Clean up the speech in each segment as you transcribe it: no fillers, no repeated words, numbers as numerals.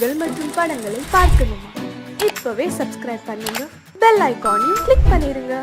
நிகழ்ச்சிகள் மற்றும் படங்களை பார்க்கணுமா? இப்பவே சப்ஸ்கிரைப் பண்ணுங்க, பெல் ஐகானையும் கிளிக் பண்ணிருங்க.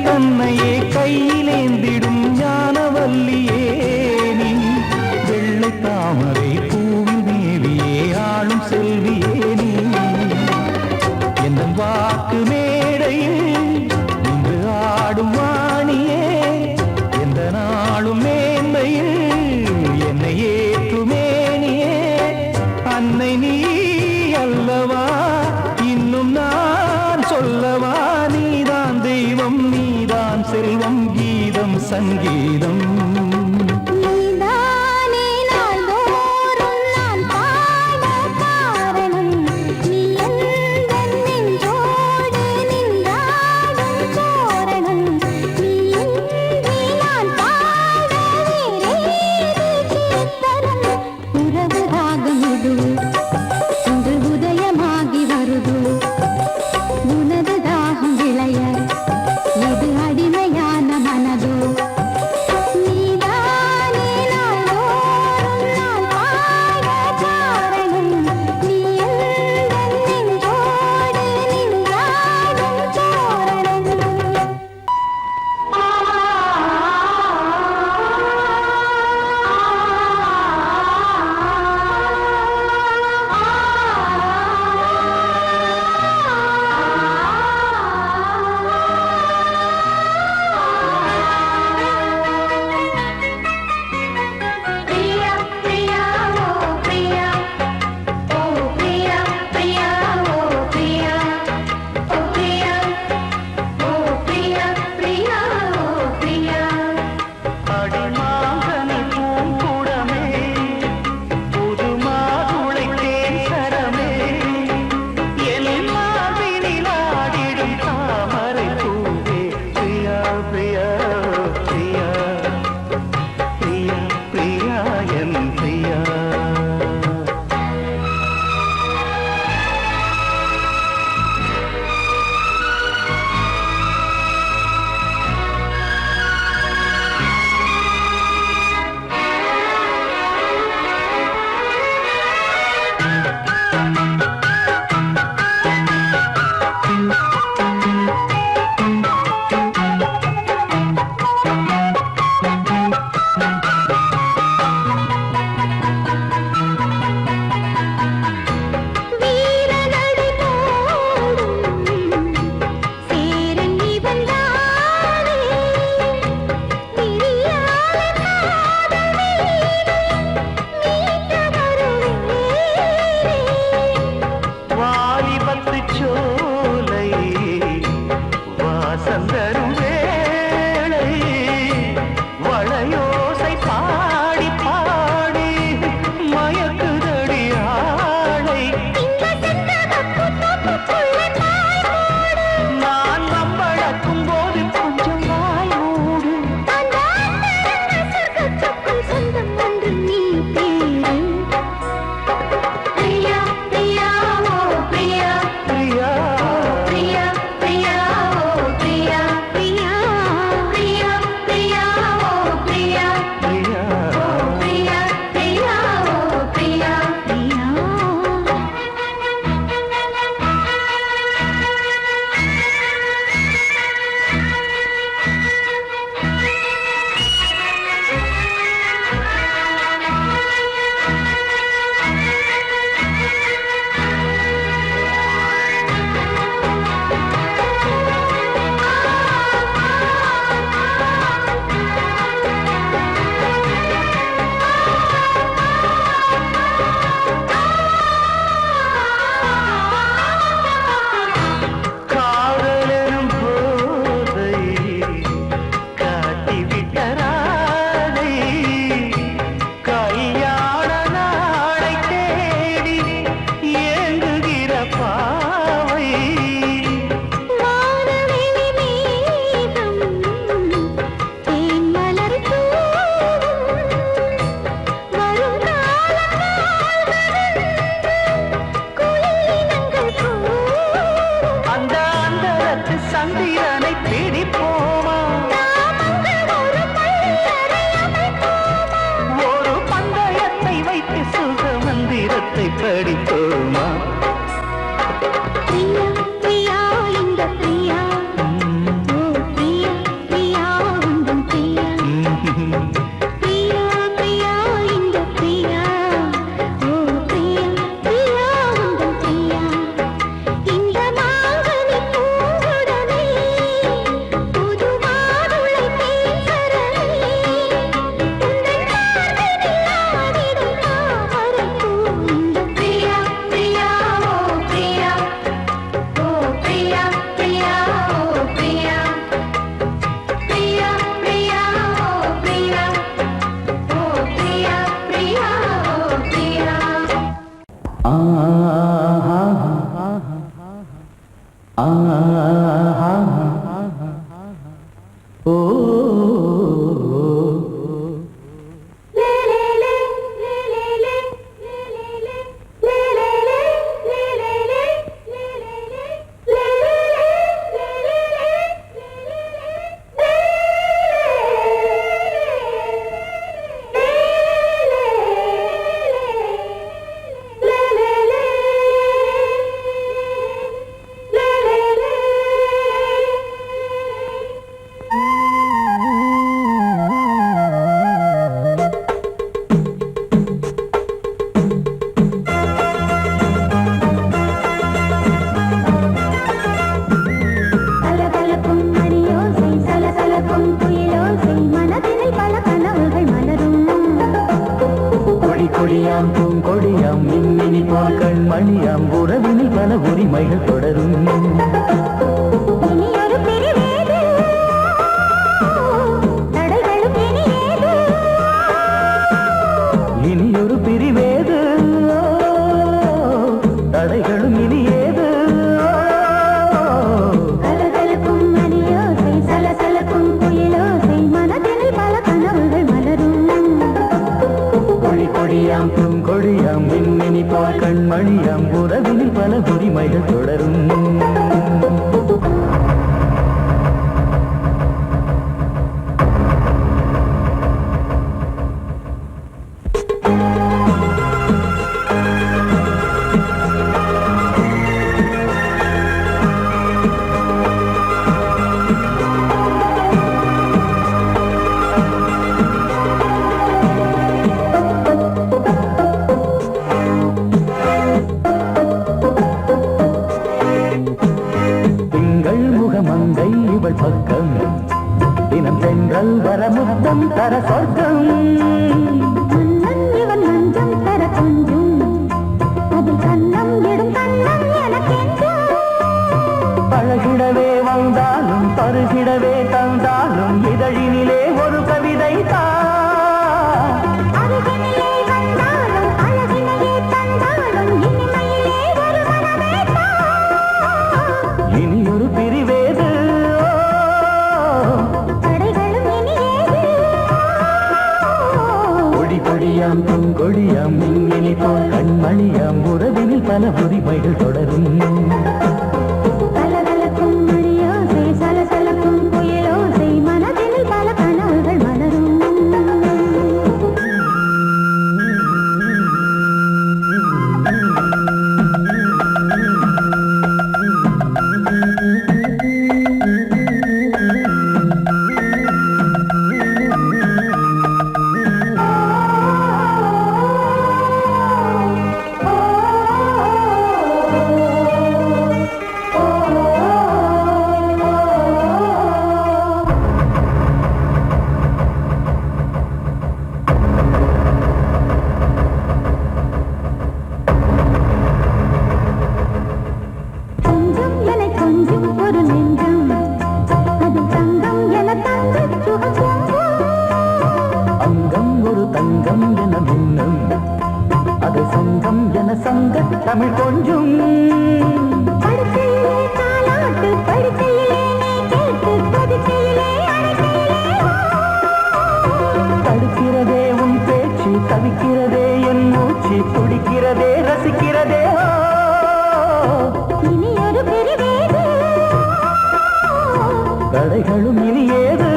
தன்னையே கையிலேந்திடும் ஞானவல்லியே நீ, வெள்ளை தாமரை பூவில் மேவியே ஆளும் செல்வியே நீ, எந்த வாக்கு மேடையில் இன்று ஆடும் வாணியே, எந்த நாளும் மேன்மையில் என்னை ஏற்றுமேனியே, அன்னை நீ அல்லவா இன்னும் நான் சொல்லவா, நீதான் தெய்வம் நீதான் செல்வம் கீதம் சங்கீதம். நீதானே நாள்தோறும் என் பிரியா. படிப்போமா பிரியா பிரியா இந்த பிரியா ஓ பிரியா பிரியா உந்தன் பிரியா பிரியா பிரியா இந்த பிரியா ஓ பிரியா பிரியா உந்தன் பிரியா இந்த மாங்கனி பூங்குடமே புது மாதுளை தேசரமே உந்தன் பார்வையில் ஆடிடும் தாமரைப்பூ இந்த பிரியா பிரியா ஓ பிரியா ஓ பிரியா பிரியா ஓ பிரியா பிரியா பிரியா ஓ பிரியா ஓ பிரியா பிரியா ஓ பிரியா சலசலக்கும் மணியோசை சலசலக்கும் குயிலோசை மனதினில் பல கனவுகள் மலரும் கொடி கொடியாம் பூங்கொடியாம் மின்மினி போல் கண்மணியாம் உறவினில் பல உரிமைகள் தொடரும் இனி ஒரு பிரிவேது தடைகளும் இனி ஏது இனியொரு பிரிவேது தடைகளும் இனி ஏது சலசலக்கும் மணியோசை சலசலக்கும் குயிலோசை மனதினில் பல கனவுகள் மலரும் கொடி கொடியாம் பூங்கொடியாம் மின்மினி போல் கண்மணியாம் உறவினில் பல உரிமைகள் தொடரும் மங்கை இவள் பக்கம் தினம் சென்றல் வரமுத்தம் தர சொர்க்கம் மன்னன் இவன் மஞ்சம் தர கொஞ்சம் அதில் கண்ணம் இடும் கண்ணம் எனக்கென்றும் பழகிடவே வந்தாலும் பருகிடவே தந்தாலும் இதழினிலே ஒரு கவிதை அருகினிலே வந்தாலும் அழகினையே தந்தாலும் இனிமையிலே ஒரு மனமே இனியொரு பிரிவேது தடைகளும் இனியேது கொடி கொடியாம் பூங்கொடியாம் மின்மினி போல் கண்மணியாம் உறவினில் பல உரிமைகள் தொடரும் கலகலக்கும் மணியோசை சலசலக்கும் புயலோசை மனதில் பல கனவுகள் மலரும் கொஞ்சம் என கொஞ்சம் ஒரு நெஞ்சம் அது தங்கம் என தங்க சுகம் அங்கம் ஒரு தங்கம் என மின்னும் அது சங்கம் என சங்க தமிழ் கொஞ்சம் படுக்கையிலே தாலாட்டு படுக்கையிலே நீ கேட்டு படுக்கையிலே அழைக்கையிலே தடுக்கிறதே உன் பேச்சு தவிக்கிறதே என் மூச்சு துடிக்கிறதே ரசிக்கிறதே இனி ஒரு பிரிவேது தடைகளும் இனியேது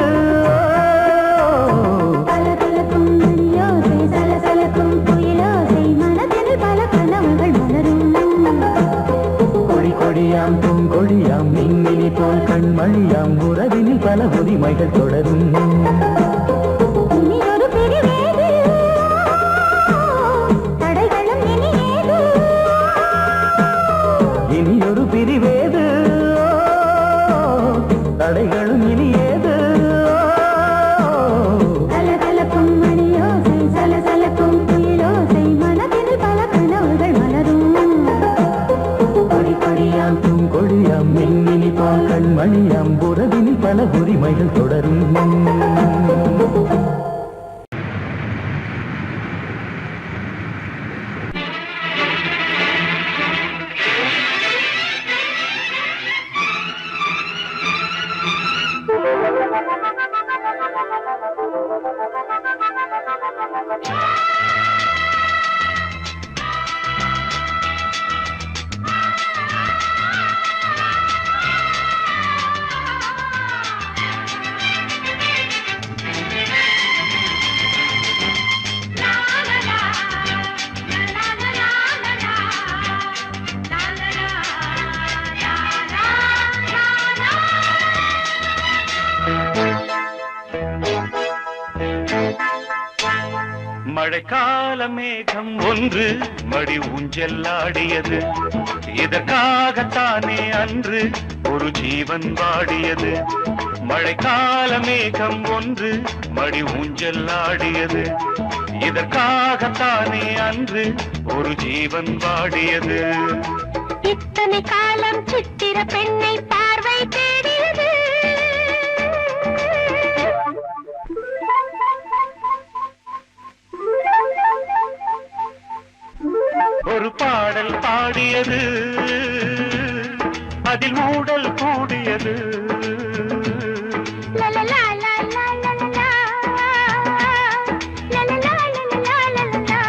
கலகலக்கும் மணியோசை சலசலக்கும் புயலோசை மனதில் பல கனவுகள் மலரும் கொடி கொடியாம் பூங்கொடியாம் மின்மினி போல் கண்மணியாம் உறவினில் பல உரிமைகள் தொடரும் இனி ஒரு பிரிவேது தடைகளும் இனியேது இனியொரு பிரிவேது தடைகளும் இனியேது கலகலக்கும் மணியோசை சலசலக்கும் புயலோசை மனதில் பல கனவுகள் மலரும் கொடி கொடியாம் பூங்கொடியாம் மின்மினி போல் கண்மணியாம் உறவினில் பல உரிமைகள் தொடரும் மழைக்கால மேகம் ஒன்று மடி ஊஞ்செல்லாடியது இதற்காகத்தானே அன்று ஒரு ஜீவன் வாடியது மழைக்கால மேகம் ஒன்று மடி ஊஞ்செல்லாடியது இதற்காகத்தானே அன்று ஒரு ஜீவன் வாடியது இத்தனை காலம் சித்திர பெண்ணை பார்வை தேடியது ஒரு பாடல் பாடியது அதில் ஊடல் கூடியது லலலா லலலா லலலா லலலா லலலா லலலா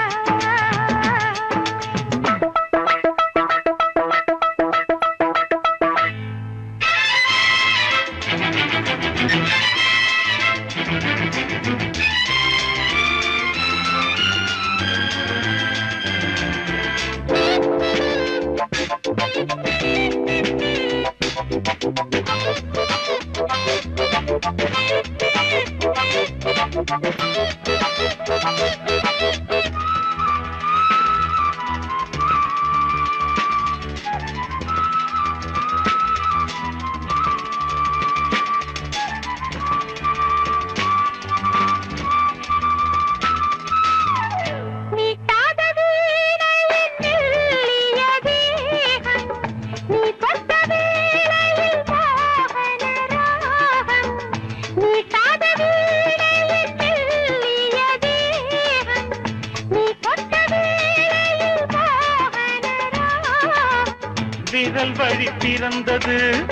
விரல் வழி பிறந்தது,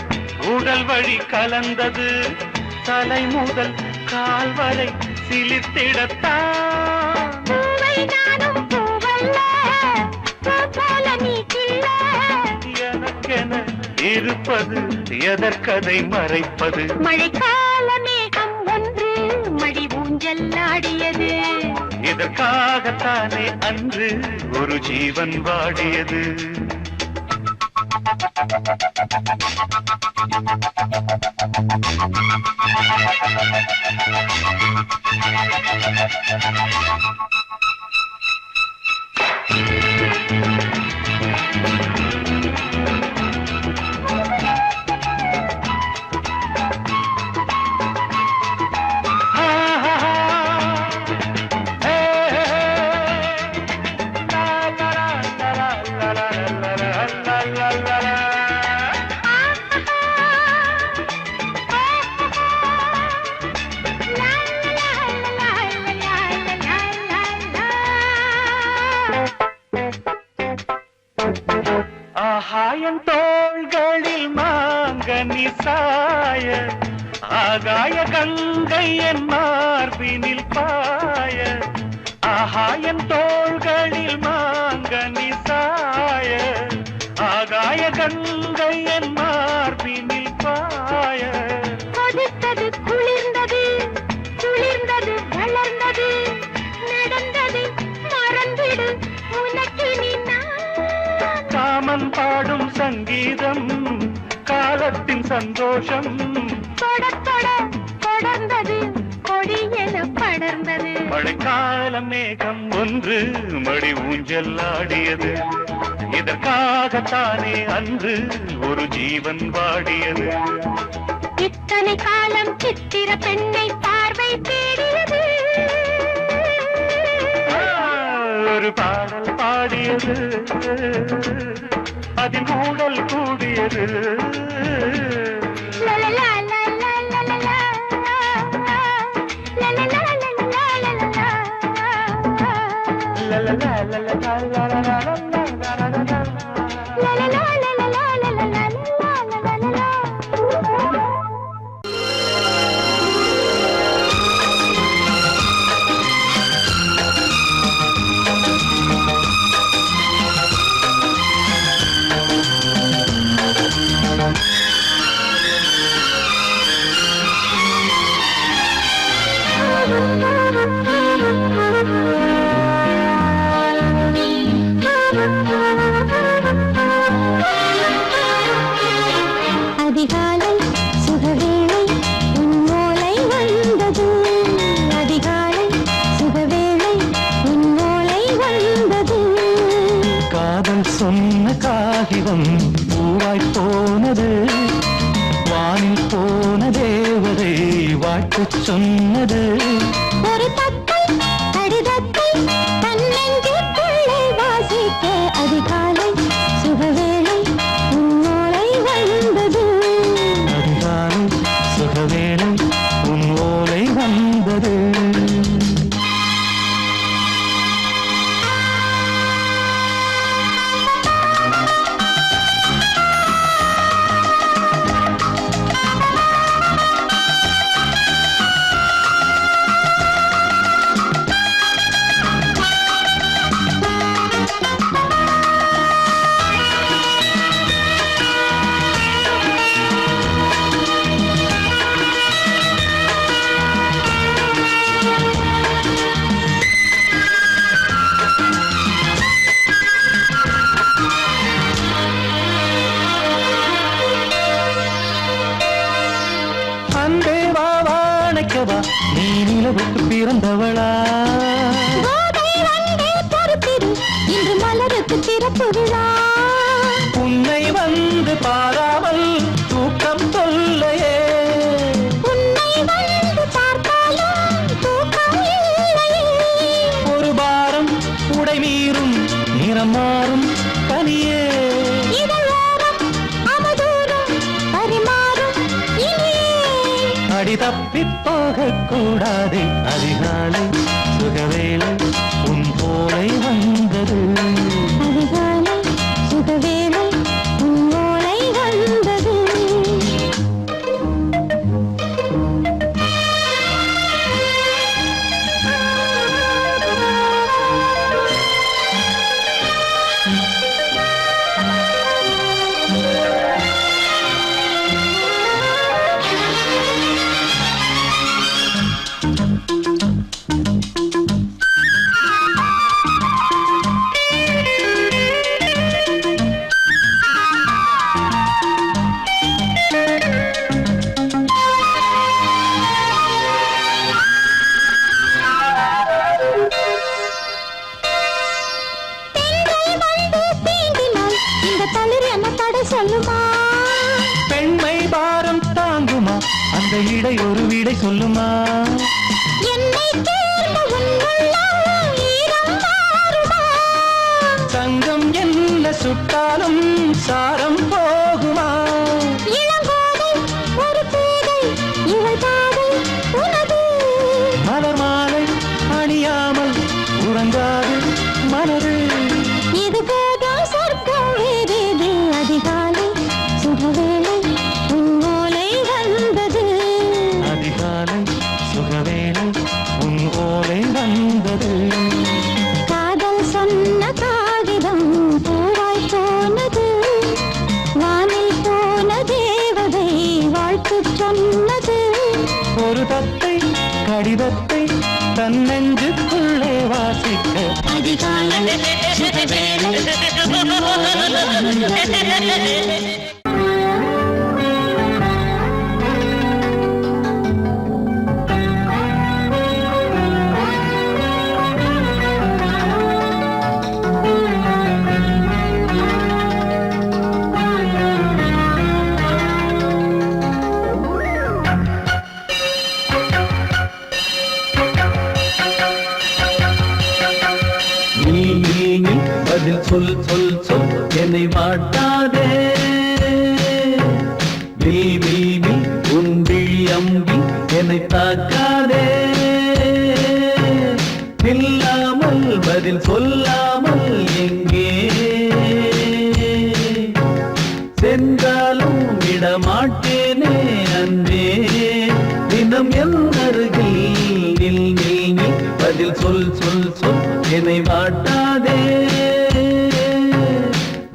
உடல் வழி கலந்தது, தலை முதல் கால் வரை சிலிர்த்திடத்தான். பூவை நானும் பூவல்ல, பூ போல நீ கிள்ள. எனக்கென இருப்பது எதற்கதை மறைப்பது? மழைக்கால மேகம் ஒன்று மடி ஊஞ்சல் ஆடியது. இதற்காகத்தானே அன்று ஒரு ஜீவன் வாடியது. ஆகாயன் தோள்களில் மாங்கனி சாய, ஆகாய கங்கை என் மார்பினில் பாய. ஆகாயன் தோள்களில் மாங்கனி சாய, ஆகாய கங்கை என் மார்பினில் பாய. கொதித்தது குளிர்ந்தது, குளிர்ந்தது வளர்ந்தது, நடந்தது மறந்திடு உனக்கு நீ. காமன் பாடும் சங்கீதம் காலத்தின் சந்தோஷம். தொட தொட தொடர்ந்தது, கொடியென படர்ந்தது. மழைக்கால மேகம் ஒன்று மடி ஊஞ்சல் ஆடியது. இதற்காகத்தானே அன்று ஒரு ஜீவன் வாடியது. இத்தனை காலம் சித்திர பெண்ணை பார்வை தேடியது. ஒரு பாடல் பாடியது, அதில் ஊடல் கூடியது. லலலா லலலா லலலா, லலலா லலலா லலலா, அதிகாலை சுகவேளை உன் ஓலை வந்தது. அதிகாலை சுகவேளை உன் ஓலை வந்தது. காதல் சொன்ன காகிதம் பூவாய் போனது. வானில் போன தேவதை வாழ்த்துச் சொன்னது. ஒரு தத்தை கடிதத்தை தன்னெஞ்சுக்குள்ளே வாசிக்க அதிகாலை சுகவேளை உன் ஓலை வந்தது. அதிகாலை சுகவேளை உன் ஓலை வந்தது. அன்பே வா வாழைக்கவா, நீ நிலவுக்கு பிறந்தவளா? கோதை வந்தே பொறுப்பிரு, இன்று மலருக்கு திறப்பு விழா. உன்னை வந்து பாராமல் தூக்கம் தொல்லையே. உன்னை வந்து பார்த்தாலும் தூக்கம் இல்லையே. ஒரு பாரம் உடை மீறும் நிறம் மாறும் கனியே. இதழோரம் அமுதூரம் பரிமாறும் இனியே. அடி தப்பிப் போகக் கூடாதே. அதிகாலை சுகவேளை உன் போலை வந்தது. அதிகாலை சுகவேளை உன் சொல்லுமா பெண்மை பாரம் தாங்குமா அந்த இடை ஒரு விடை சொல்லுமா என்னை தேர்ந்த உன்னுள்ளம் ஈரம் மாறுமா தங்கம் என்ன சுட்டாலும் சாரம் போகுமா இளங்கோதை ஒரு பேதை இவள் பாதை உனது மலர் மாலை அணியாமல் உறங்காது மனது இது போதும் சொர்க்கம் வேறேது அதிகாலை சுகவேளை உன்னோலை வந்தது அதிகாலை சுகவேளை உன் ஓலை வந்தது காதல் சொன்ன காகிதம் பூவாய் போனது வானில் போன தேவதை வாழ்த்து சொன்னது ஒரு தத்தை கடிதத்தை தன் நெஞ்சுக்குள்ளே வாசிக்க அதிகாலை சுகவேளை உன்னோலை வந்தது நீ பதில் சொல் சொல் சொல் என்னை வாட்டாதே வில் உன் விழி அம்பி என்னை தாக்காதே இல்லாமல் பதில் சொல்லாமல் எங்கே சென்றாலும் விடமாட்டேனே அன்பே தினம் என் அருகில் நில் நில் நில் பதில் சொல் சொல் சொல் என்னை வாட்டாதே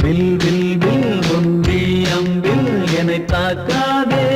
வில் உன் விழி அம்பில் என்னை தாக்காதே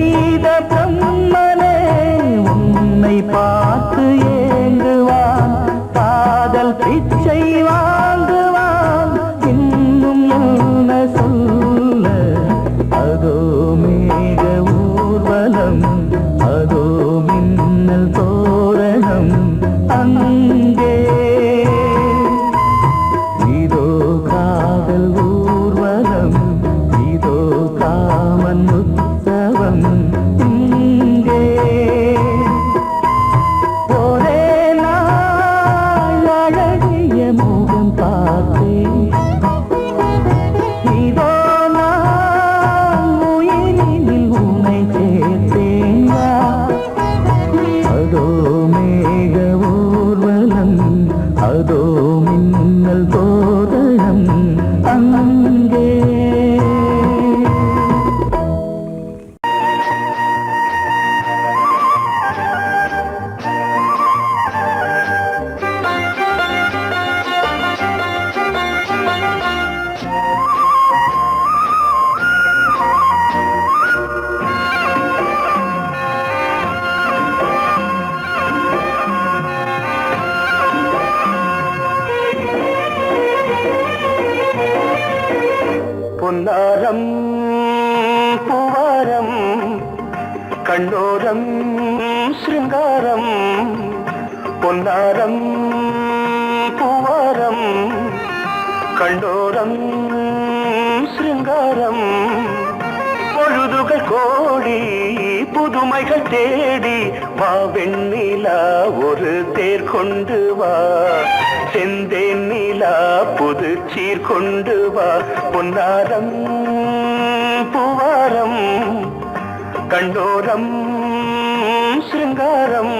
செய்த பிரம்மனே உன்னை பார்த்து ஏங்குவான், காதல் பிச்சை வாங்குவான், இன்னும் என்ன சொல்ல? அதோ மேக ஊர்வலம், அதோ மின்னல் தோரணம், அங்கே இதோ காதல் ஊர்வலம், இதோ காமன் உற்சவம், இங்கே ஒரே நாள் அழகிய முகம் பார்த்தேன், இதோ நான் உயிரினில் உன்னை சேர்த்தேன். அதோ மேக ஊர்வலம், அதோ மின்னல் தோரணம், அங்கே பொன்னாரம் பூவாரம் கண்ணோரம் சிருங்காரம், பொன்னாரம் பூவாரம் கண்ணோரம் சிருங்காரம், பொழுதுகள் கோடி புதுமைகள் தேடி வா வெண்ணிலா ஒரு தேர் கொண்டு வா, செந்தேன் நிலா புது சீர் கொண்டு வா, பொன்னாரம் பூவாரம் கண்டோரம் சிருங்காரம்.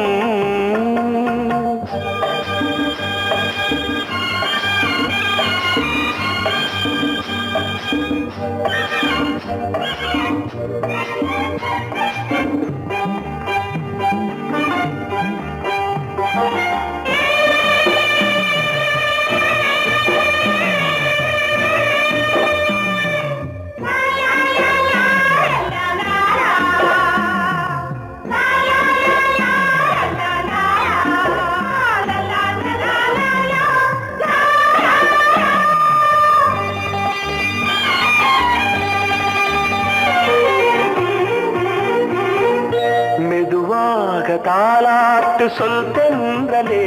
தாலாட்டு சொல் தென்றலே,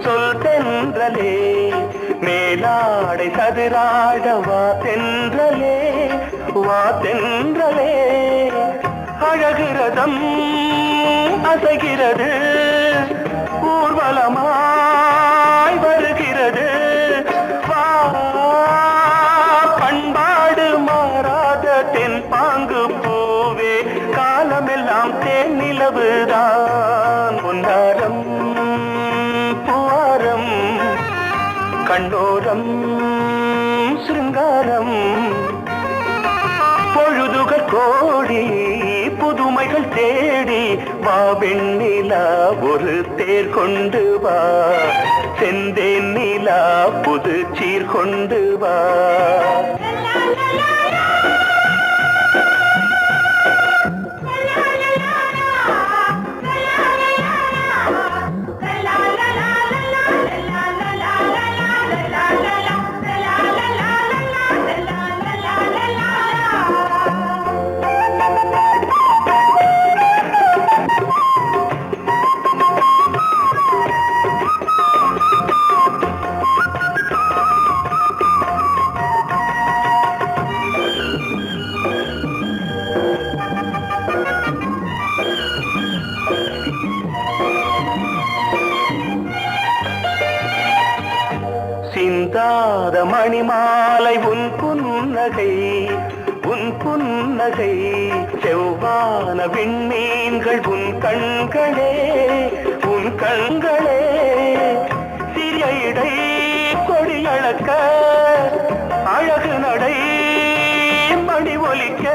சொல் தென்றலே, மேலாடை சதுராட வா தென்றலே, வா தென்றலே, அழகிறதம் அசைகிறது, ஊர்வலமாய் வருகிறது, வா பண்பாடு மாறாத தென் பாங்கு பூவே, காலமெல்லாம் தேன் நிலவுதான், பொன்னாரம் பூவாரம் கண்ணோரம் சிருங்காரம், பொழுதுகள் கோடி புதுமைகள் தேடி வா வெண்ணிலா ஒரு தேர் கொண்டு வா, செந்தேன் நிலா புது சீர் கொண்டு வா. சிந்தாத மணிமாலை உன் புன்னகை, உன் புன்னகை, செவ்வான விண்மீன்கள் உன் கண்களே, உன் கண்களே, சிறிய இடை கொடியளக்க அழகு நடை மணி ஒலிக்க,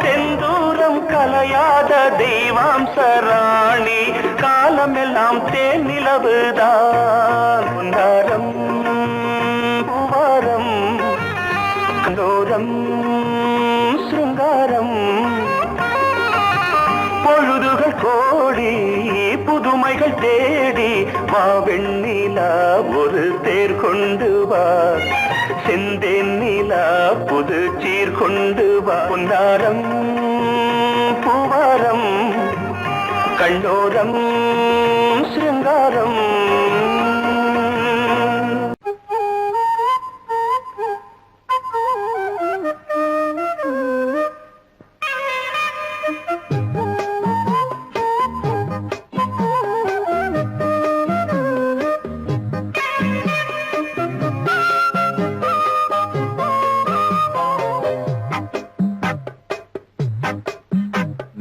செந்தூரம் கலையாத தெய்வாம்சராணி, காலமெல்லாம் தேன் நிலவுதான், பொன்னாரம் பூவாரம் கண்டோரம் தேடி வா வெண்ணிலா ஒரு தேர் கொண்டு வா செந்தேன் நிலா புது சீர் கொண்டு வா பொன்னாரம் பூவாரம் கண்ணோரம் சிருங்காரம்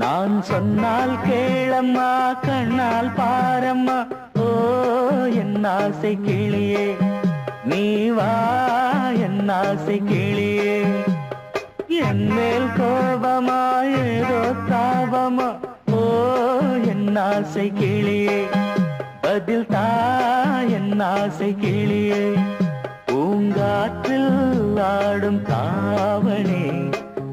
நான் சொன்னால் கேளம்மா கண்ணால் பாரம்மா ஓ என் ஆசை கிளியே நீ வா என் ஆசை கிளியே என் மேல் கோபமா ஏதோ தாபமா ஓ என் ஆசை கிளியே பதில் தா என் ஆசை கிளியே பூங்காற்றில் ஆடும் தாவணி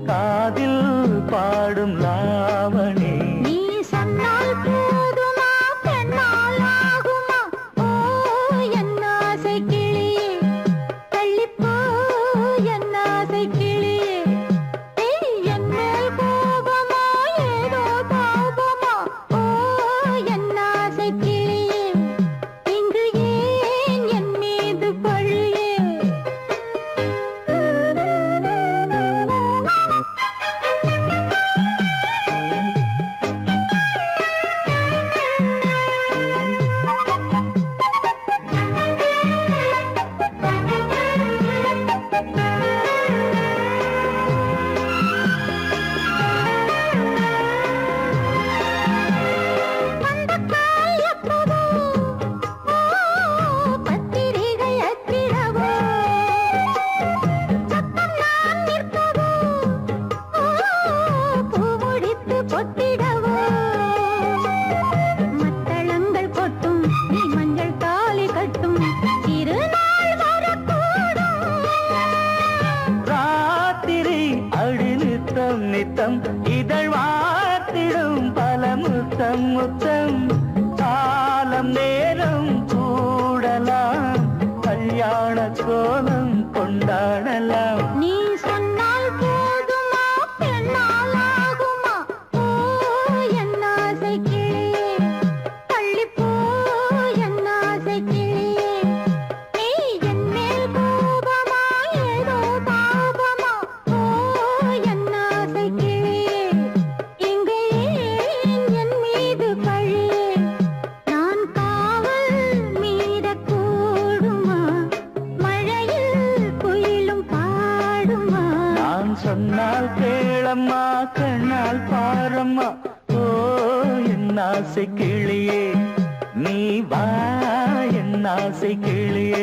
காதில் பாடும் லாவணி நீ சொன்னால் போதுமா பெண்ணால் ஆகுமா ஓ என் ஆசை கிளியே தள்ளிப்போ என் ஆசை கிளியே என் மேல் கோபமா ஏதோ தாபமா ஓ என் ஆசை கிளியே இங்கு ஏன் என் மீது பழியே நித்தம் இதழ் வாத்திடும் பல முத்தம் முத்தம் காலம் நேரம் கூடலாம் கல்யாண கோலம் கொண்டாடலாம் நீ சொன்னால் போதுமா பெண்ணால் ஆகுமா ஓ என் ஆசை கிளியே தள்ளிப்போ என் ஆசை கிளியே நீ என் மேல் கோபமா ஏதோ தாபமா ஓ என் ஆசை கிளியே இங்கே ஏன் என் மீது பழியே நான் காவல் மீறக்கூடுமா மழையில் குயிலும் பாடுமா நான் சொன்னால் கேளம்மா கண்ணால் பாரம்மா ஓ என் ஆசை கிளியே நீ வா என் ஆசை கிளியே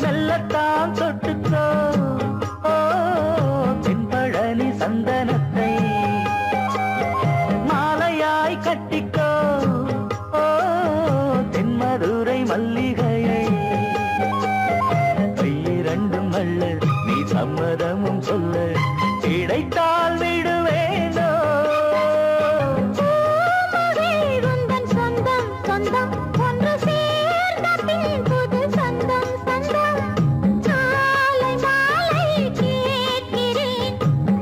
மெல்லத்தான் தொட்டுக்கோ ஓ தென்பழனி சந்தனத்தை மாலையாய் கட்டிக்கோ ஓ தென்மதுரை மல்லிகையை கையிரண்டும் அல்ல நீ சம்மதமும் சொல்ல கிடைத்தால் விடுவேனோ உந்தன் சொந்தம் சொந்தம் ஒன்று சேர்ந்த பின் புது சொந்தம் சொந்தம் மாலை மாலை கேட்கிறேன்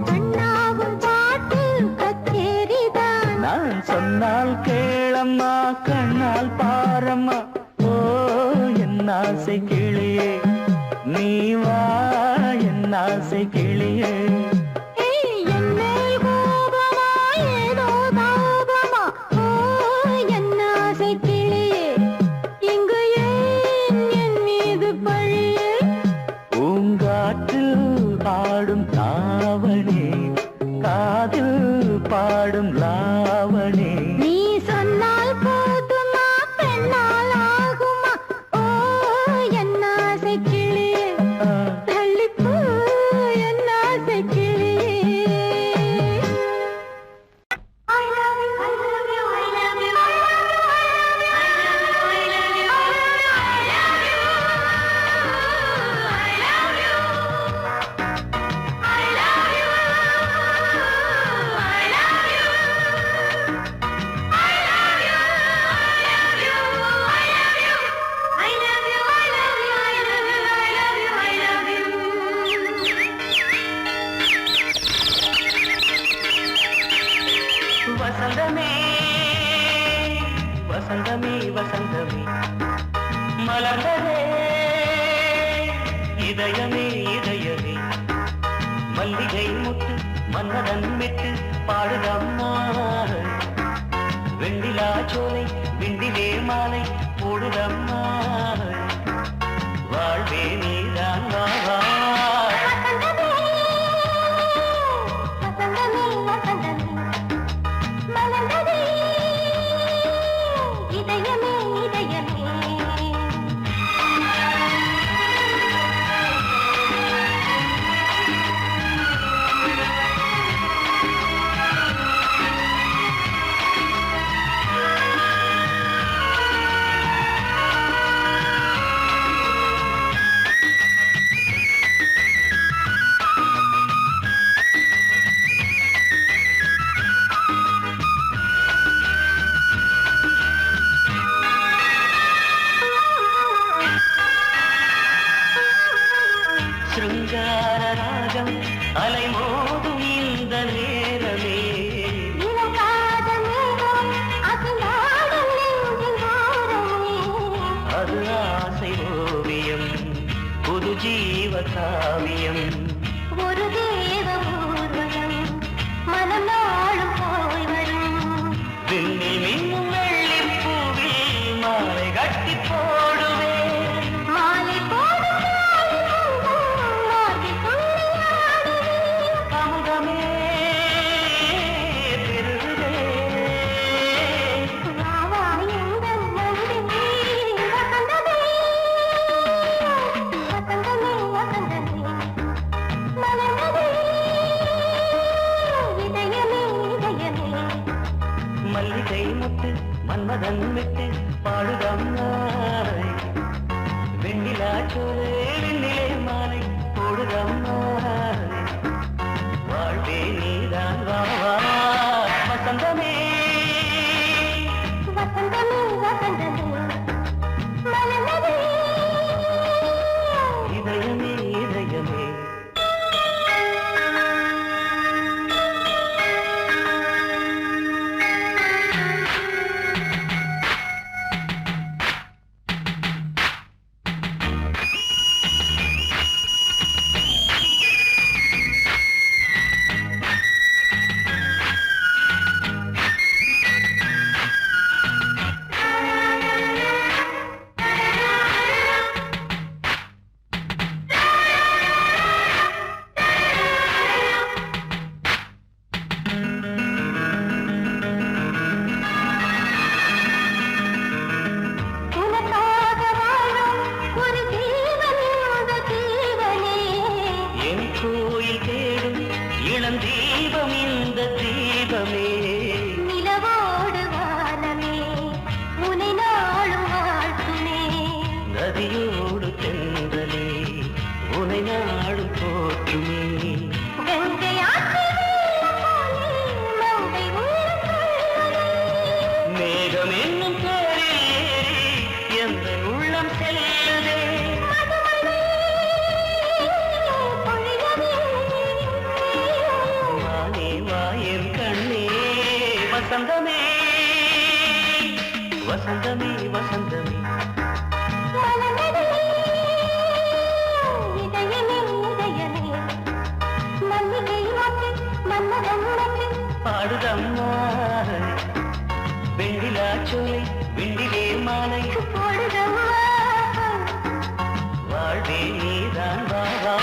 கண்ணாவும் பாட்டு கச்சேரிதான் நான் சொன்னால் கேளம்மா கண்ணால் பாரம்மா ஓ என் ஆசை கிளியே நீ வா என் ஆசை கிளியே என் மேல் கோபமா ஏதோ தாபமா ஓ என் ஆசை கிளியே இங்கு ஏன் என் மீது பழியே பூங்காற்றில் பாடும் தாவணி காதில் பாடும் லாவணி நீ சொன்னால் வசந்தமே வசந்தமே வசந்தமே மலர்ந்ததே இதயமே இதயமே மல்லிகை முட்டு மன்னதன் விட்டு பாடுதம்மா வெண்ணிலா சோலை விண்டிலே மாலை போடுதம்மா வாழ்வே நீதான் வா வா. வசந்தமே வசந்தமே மலர்ந்ததே இதயமே இதயமே சிருங்கார ராகம் அலைமோதும் இந்த நேரமே அது ஆசை ஓவியம் புது ஜீவ காவியம் ஒரு தேவ ஊர்வலம் மனம் நாளும் போய் வரும் விண்ணில் மின்னும் வெள்ளிப் பூவில் மாலை கட்டி போடுவேன் மாலை போடும் அமுதமே பெருகுதே மல்லிகை முட்டு மன்மதன் விட்டு பாடுதம்மாய் வெண்ணிலா சோலை வெண்ணிலே மாலை போடுதம்மாய் வாழ்வே நீதான் வா வா. வசந்தமே இதயமே இதயமே என் கோயில் தேடும் இளம் தீபம் இந்த தீபமே நிலவோடு வானமே உனை நாளும் வாழ்த்துமே நதியோடு தென்றலே உனை நாடும் போற்றுமே கங்கை ஆற்று வெள்ளம் போலே மங்கை உள்ளம் கொள்ளுமே. மேகம் என்னும் பேரில் ஏறி எந்த உள்ளம் செல்லுதே மதுமலை பொழியவே. வானே வாயன் கண்ணே வசந்தமே வசந்தமே வசந்தமே மலர்ந்ததே இதயமே இதயமே மல்லிகை மொட்டு மன்மதன் மொட்டு பாடுதம்மா வெண்ணிலா சோலை விண்டிலே மாலை போடுதம்மா வாழ்வே நீதான் வா வா.